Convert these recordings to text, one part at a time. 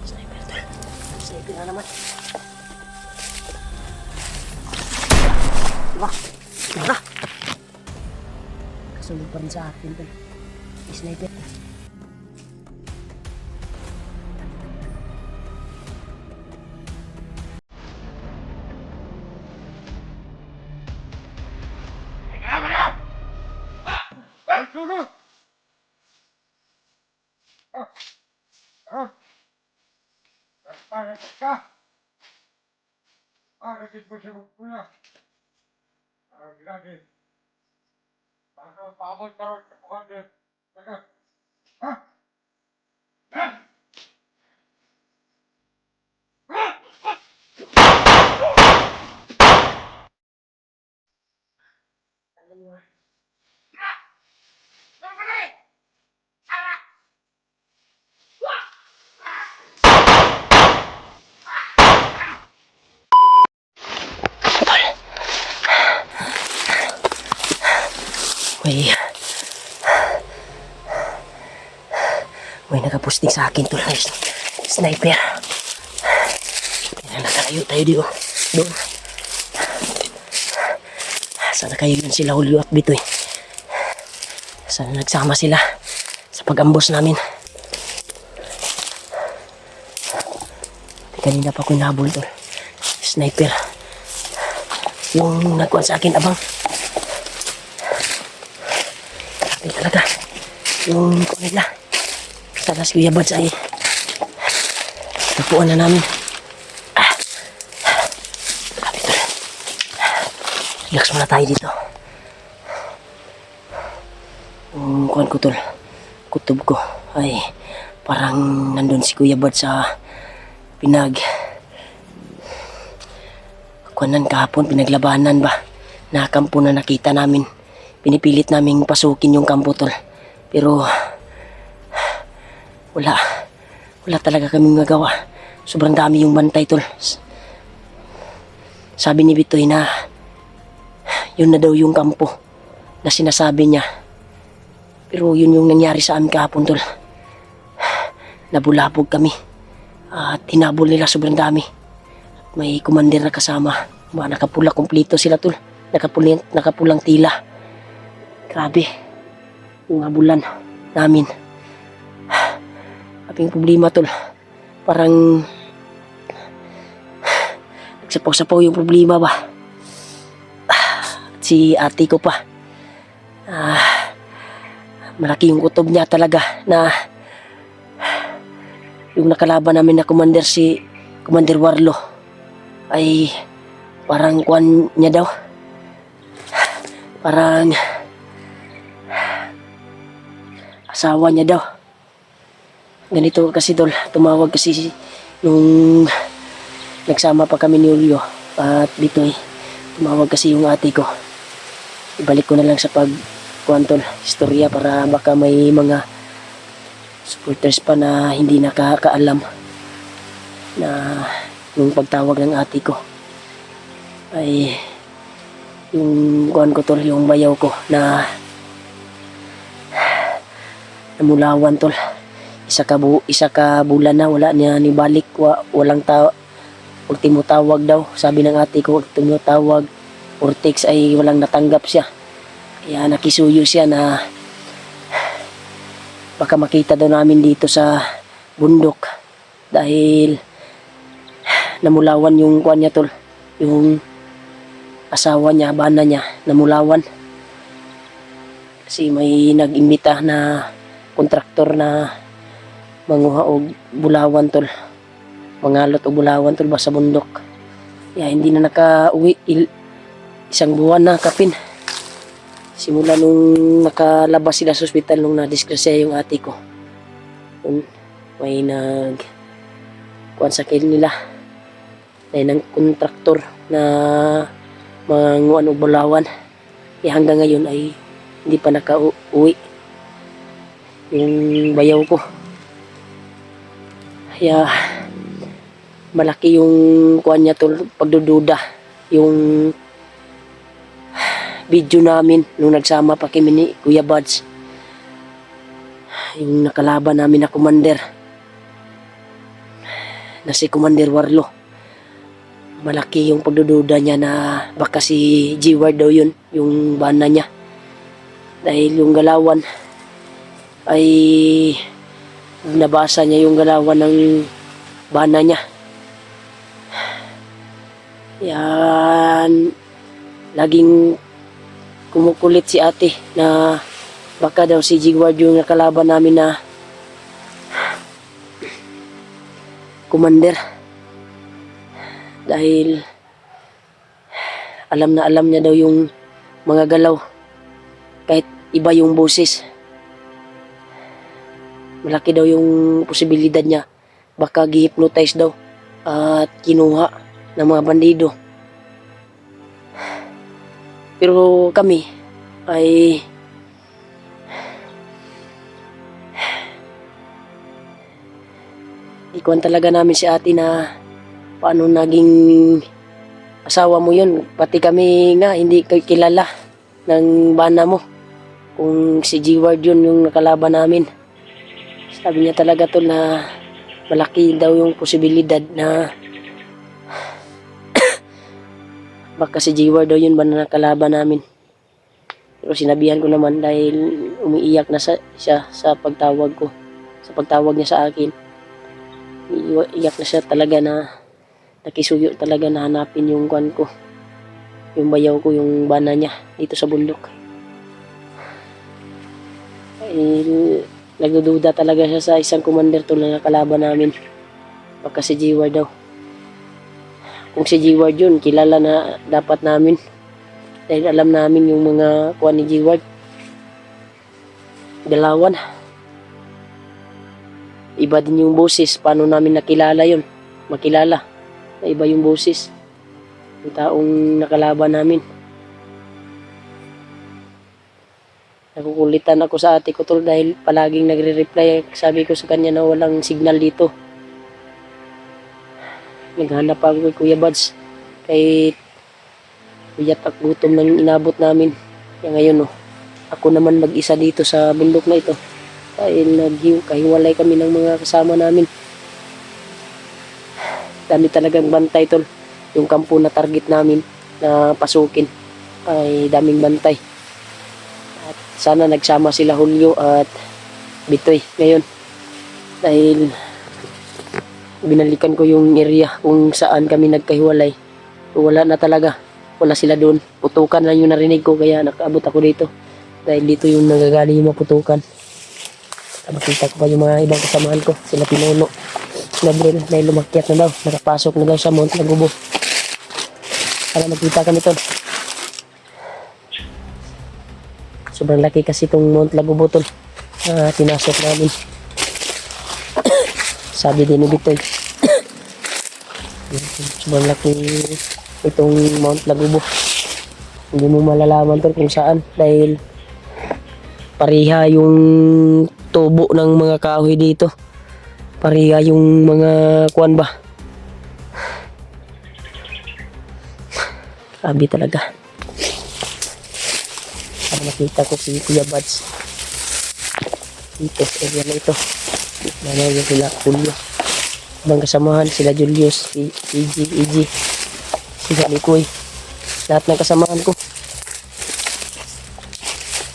Sniper tol. Sniper na naman. Diba? Tara! Kasunod pa rin sa akin tol. Sniper. May nakapusting sa akin tol. Sniper. Nakalayo tayo dito. Doon. Sana kayo yun sila Julio at Bitoy. Sana nagsama sila sa pag-ambos namin. Kanina pa ko nahabol tol. Sniper. Yung nagkuhan sa akin abang. Grabe talaga. Yung kuha nila. Sana si Kuya Bads ay napuan na namin. Grabe tol. Relax muna tayo dito. Yung kuhan ko tol. Kutob ko ay parang nandun si Kuya Bads sa kuhanan kahapon, pinaglabanan ba na kampo na nakita namin. Pinipilit naming pasukin yung kampo tol, pero wala talaga kaming magawa. Sobrang dami yung bantay tol. Sabi ni Bitoy na yun na daw yung kampo na sinasabi niya, pero yun yung nangyari sa amin kahapon tol. Nabulabog kami at hinabol nila sobrang dami. May commander na kasama. Nakapula kumplito sila tol. Nakapulang tila. Grabe. Yung habulan namin. Kaping problema tol. Parang nagsapaw-sapaw yung problema ba. At si ate ko pa. Malaki yung kutob niya talaga na yung nakalaban namin na commander, si Commander Warlo, ay parang kuwan niya daw. Parang asawa niya daw. Ganito kasi tol, tumawag kasi nung nagsama pa kami ni Julio at Bitoy. Tumawag kasi yung ate ko. Ibalik ko na lang sa kuwan tol, istorya, para baka may mga supporters pa na hindi nakakaalam na yung pagtawag ng ate ko ay yung kuwan ko tol, yung bayaw ko na namulawan tol. Isa ka bulan na wala niya ni balik, walang ultimo tawag daw. Sabi ng ate ko, ultimo tawag or text ay walang natanggap siya. Kaya nakisuyo siya na baka makita daw namin dito sa bundok dahil namulawan yung kuwan niya tol, yung asawa niya, bana niya, namulawan kasi may nag-imbita na kontraktor na manguha og bulawan tol, mangalot og bulawan tol ba sa bundok. Kaya hindi na nakauwi, isang buwan na kapin simula nung nakalabas sila sa ospital nung nadisgrasya yung ate ko. May kuwan sa kill nila. May nang kontraktor na manguan o bulawan. Hanggang ngayon ay hindi pa nakauwi yung bayaw ko. Kaya malaki yung kuwan niya tol, pagdududa. Yung video namin nung nagsama pa kami ni Kuya Bads. yung nakalaban namin na commander na si Commander Warlo. Malaki yung pagdududa niya na baka si G-Ward daw yun, yung bana niya. Dahil yung galawan ay nabasa niya yung galawan ng bana niya. Yan, laging kumukulit si ate na baka daw si G-Ward yung nakalaban namin na commander. Dahil alam na alam niya daw yung mga galaw kahit iba yung boses. Malaki daw yung posibilidad niya baka gi-hypnotize daw at kinuha ng mga bandido. Pero kami ay ikuan talaga namin si ate na paano naging asawa mo yun. Pati kami nga hindi kilala ng bana mo kung si G-Ward yun yung nakalaban namin. Sabi niya talaga to na malaki daw yung posibilidad na baka si G-Ward daw yun ba na nakalaban namin. Pero sinabihan ko naman dahil umiiyak na siya sa pagtawag ko, sa pagtawag niya sa akin. Iyak na siya talaga na nakisuyo talaga na hanapin yung kwan ko, yung bayaw ko, yung bana niya dito sa bundok. Nagdududa talaga siya sa isang commander to na nakalaban namin. Baka si G-Ward daw. Kung si G-Ward yun, kilala na dapat namin. Dahil alam namin yung mga kwan ni G-Ward. Galawan. Iba din yung boses. Paano namin nakilala yun? Makilala. Iba yung boses. Yung taong nakalaban namin. Nakukulitan ako sa ate ko tol dahil palaging nagre-reply. Sabi ko sa kanya na walang signal dito. Naghanap ako kay Kuya Buds. Kay Kuyat at gutom nang inabot namin. Kaya ngayon ako naman mag-isa dito sa bundok na ito. Dahil kahiwalay kami ng mga kasama namin. Dami talagang bantay tol. Yung kampo na target namin na pasukin ay daming bantay. At sana nagsama sila Julio at Bitoy ngayon. Dahil binalikan ko yung area kung saan kami nagkahiwalay. Wala na talaga. Wala sila doon. Putukan lang yung narinig ko kaya nakaabot ako dito. Dahil dito yung nagagaling yung mga putukan. Makita ko pa yung mga ibang kasamahan ko. Sila Pinuno. Gabriel dahil lumakyat na daw. Nakapasok na daw sa Mount Lagubo. Para magkita kami tol. Sobrang laki kasi itong Mount Lagubo tol. Pinasok namin. Sabi din ni Bitoy. Sobrang laki itong Mount Lagubo. Hindi mo malalaman tol kung saan. Dahil pariha yung tubo ng mga kahoy dito. Pariha yung mga kuwan ba. Sabi talaga. Para makita ko si Kuya Buds. Dito, area na ito. Nanay sila Julio. Ibang kasamahan sila Julius, EG, sila Likoy. Lahat ng kasamahan ko.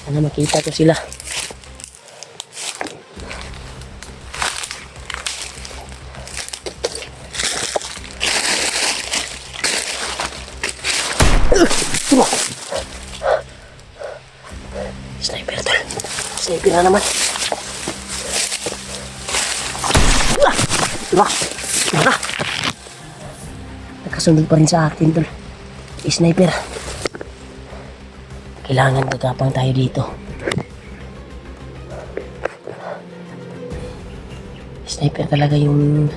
Sana makita ko sila. Sniper tol. Sniper na naman. Diba? Nakasunod pa rin sa atin tol. Sniper. Kailangan gagapang tayo dito. Sniper talaga yung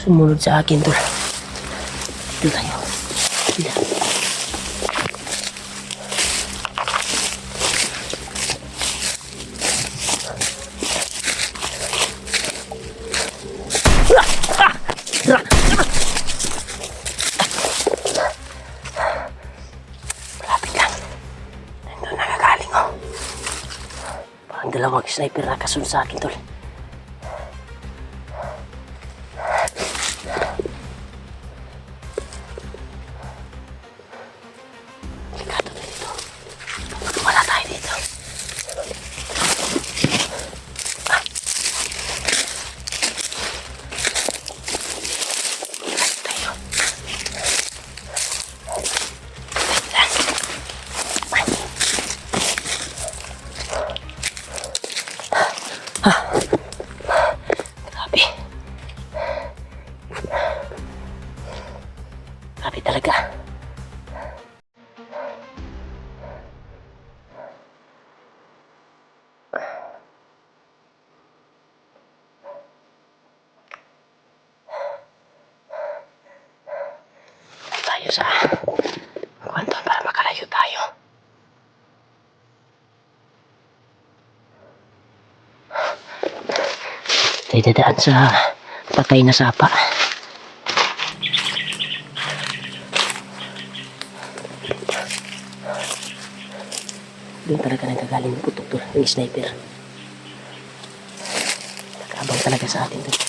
sumunod sa akin tol. Dito tayo. Dito. Malapit lang. Nandun nakagaling Yung dalawang sniper na kasunod sa akin, tol. Delikado na dito. Wala tayo dito. Grabe. Grabe talaga. Tayo sa kwanto para makalayo tayo. Tayo dadaan sa patay na sapa. Doon talaga nagkagaling yung putok doon, yung sniper. Nag-abang talaga sa atin doon.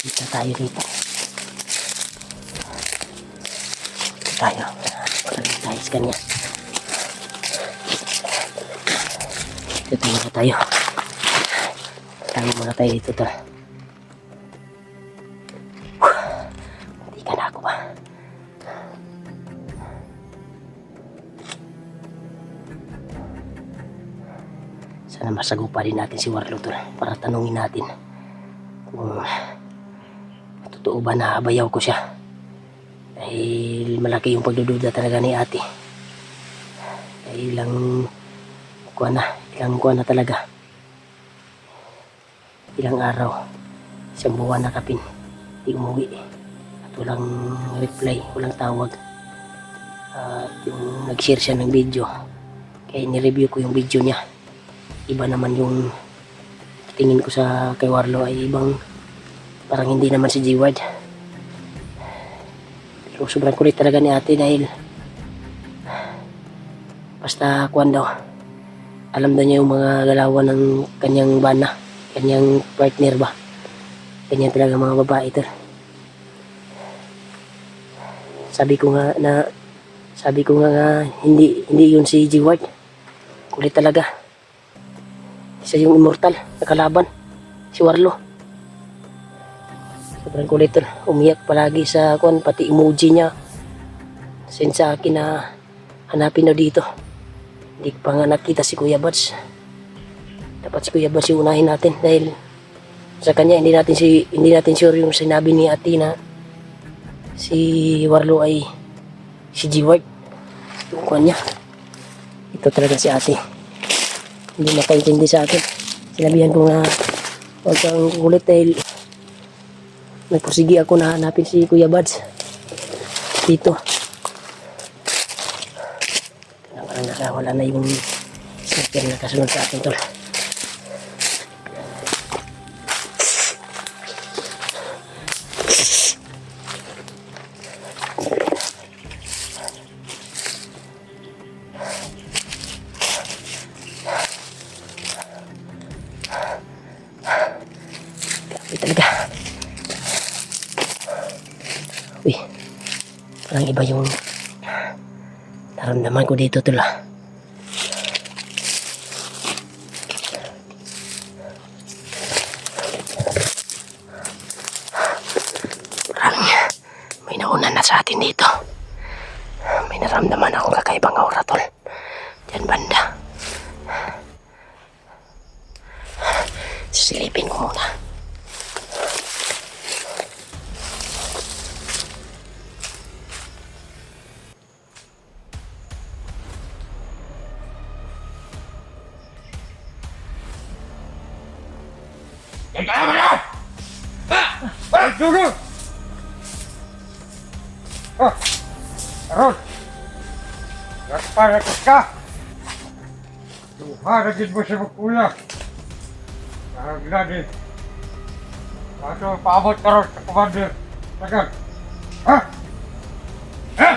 Kita tayo dito. Kita tayo. Magaling tayo sa kanya. Dito muna tayo. Tayo muna tayo dito to. Hindi ka na ako ba? Sana masagupa din natin si Warlo to para tanungin natin kung totoo ba na abayaw ko siya. Dahil malaki yung pagdududa talaga ni ate. Dahil ilang kuha na talaga. Ilang araw, isang buwan na kapin, di umuwi. At walang reply, walang tawag. At yung nag-share siya ng video, kaya ni-review ko yung video niya. Iba naman yung tingin ko sa kay Warlo ay ibang, parang hindi naman si G-Ward. Pero sobrang kulit talaga ni ate dahil basta kuwan daw, alam daw niya yung mga galawan ng kanyang bana, kanyang partner ba. Ganyan talaga mga babae ito. Sabi ko nga hindi yun si G-Ward. Kulit talaga. Isa yung immortal na kalaban, si Warlo. Sobrang kulit ito. Umiyak palagi sa kuwan, pati emoji niya. Send sa akin na hanapin na dito. Hindi pa nga nakita si Kuya Buds. Dapat si Kuya Buds yung unahin natin dahil sa kanya hindi natin sure yung sinabi ni ate na si Warlo ay si G-Ward. Yung kuwan niya. Ito talaga si ate. Hindi nakaintindi sa akin. Sinabihan ko nga huwag kang kulit dahil nagpursigi ako na hanapin si Kuya Buds dito. Wala na yung sniper na kasunod sa atin tol. Grabe talaga. Uy, parang iba yung naramdaman ko dito tol. May nauna na sa atin dito. May naramdaman akong kakaibang aura tol. Diyan banda. Sisilipin ko muna. Yan tayo mga! Ay, Dugo! Oh! Aron! Nagparatas ka! Duharagin mo sa magkula. Nagladi. Ato, paabot ka ron sa commander. Tagal. Ha? Ha?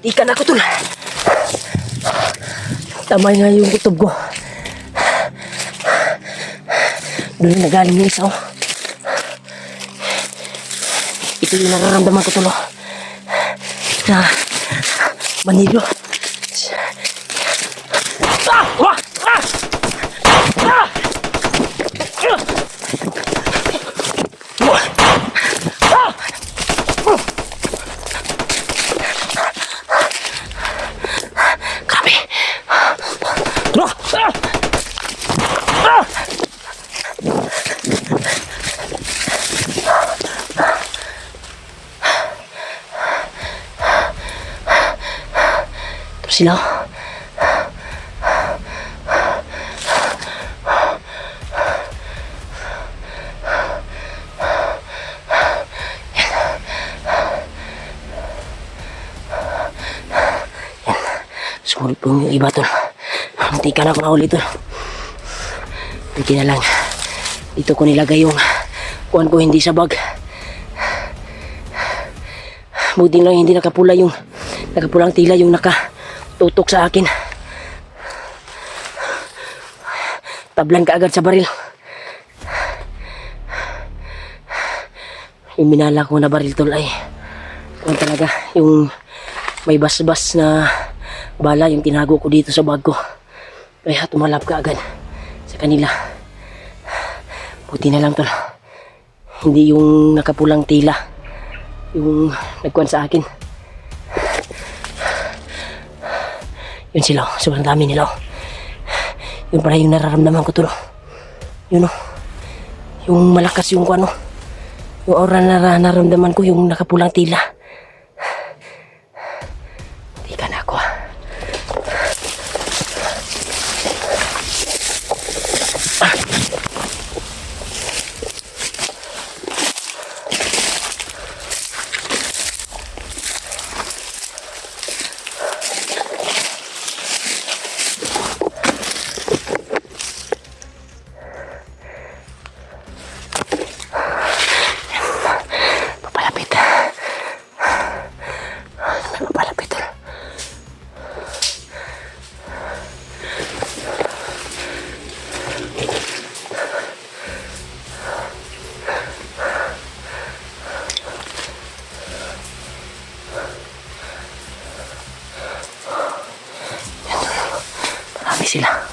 Muntikan ako, tol. Tamay nga yung kutob ko. Doon na nagaling yung isa, oh. Ito yung nararamdaman ko, tol, oh. Na Manilo. Ah! Wah! Ah! Ah! Ah! Grabe. Ah! Ah! Ito sila. Sumunod po yung iba, tol. Hindi ka na ako nahuli, tol. Hindi na lang. Dito ko nilagay yung kuhan ko, hindi sa bag. Buti lang hindi nakapulang tila yung nakatutok sa akin. Tablan ka agad sa baril. Yung minala ko na baril, tol, ay kuhan talaga yung may basbas na bala yung tinago ko dito sa bag ko. Kaya tumalab ka agad sa kanila. Buti na lang, tol. Hindi yung nakapulang tila yung nagkuhan sa akin. Yun sila, oh. Sobrang dami nila, oh. Yun pala yung nararamdaman ko, tol. Yun, oh. Yung malakas yung kuhan, oh. Yung aura na nararamdaman ko, yung nakapulang tila. Hindi ka na ako, ah. Papalapit. Papalapit, tol. Marami sila.